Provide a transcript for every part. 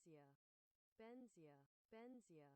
benzya, benzya, benzya.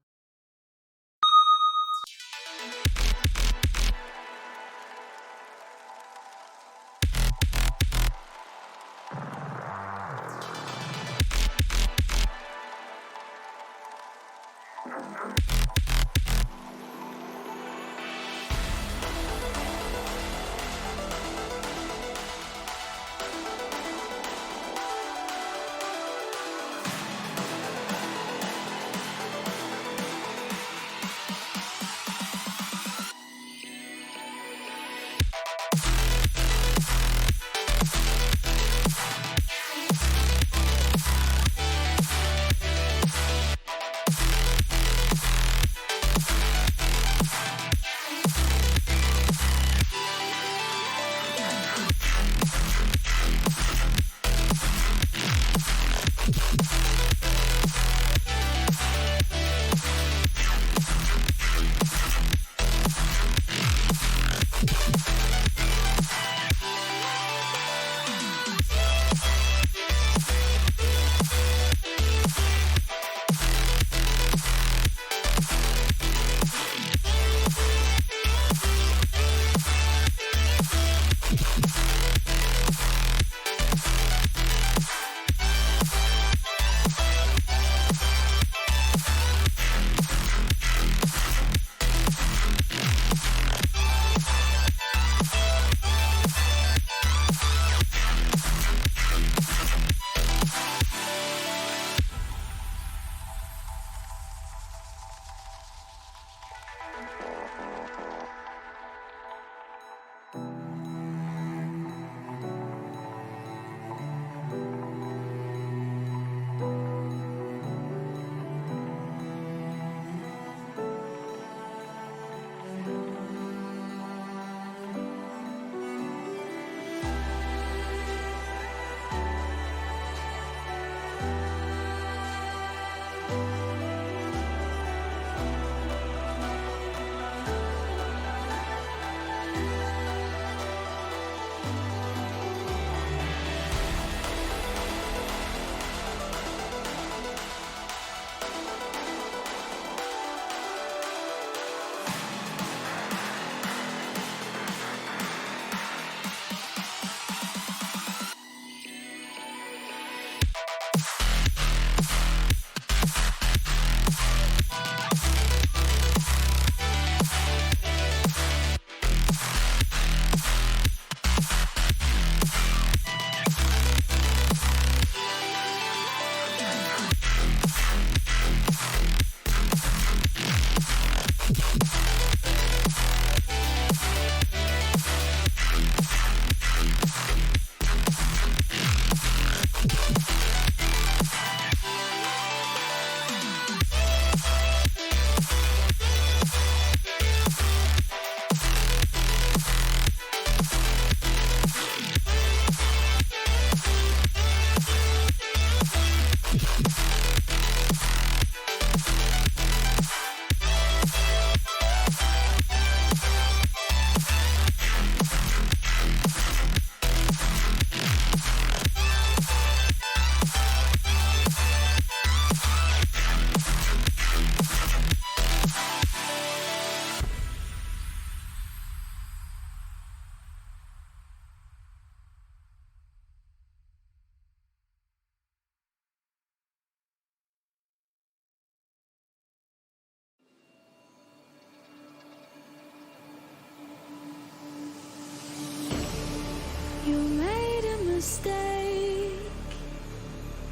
You made a mistake,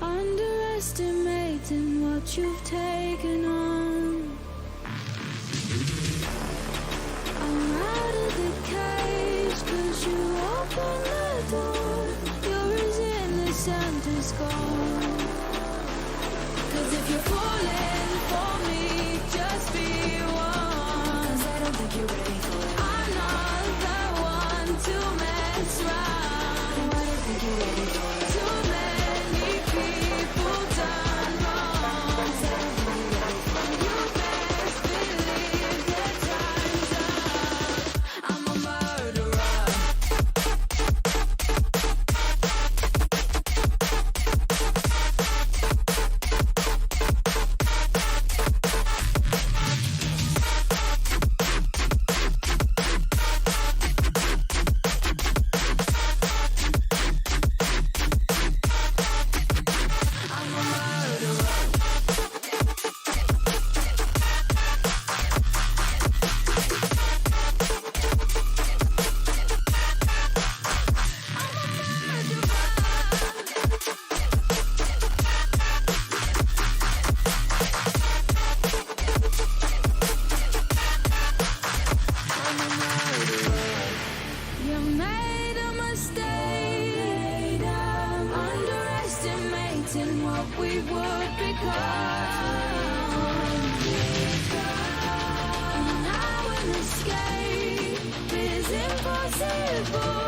underestimating what you've taken on. I'm out of the cage, 'cause you opened the door. You're as innocent as gone. 'Cause if you're falling for me, just be one. 'Cause I don't think you're ready for it. I'm not the one to mess around. No, I don't think you're ready for it. Too many people done wrong. 'Cause I don't think you're ready for it. You best believe that time's up. I'm a murderer. would become. And now an escape is impossible.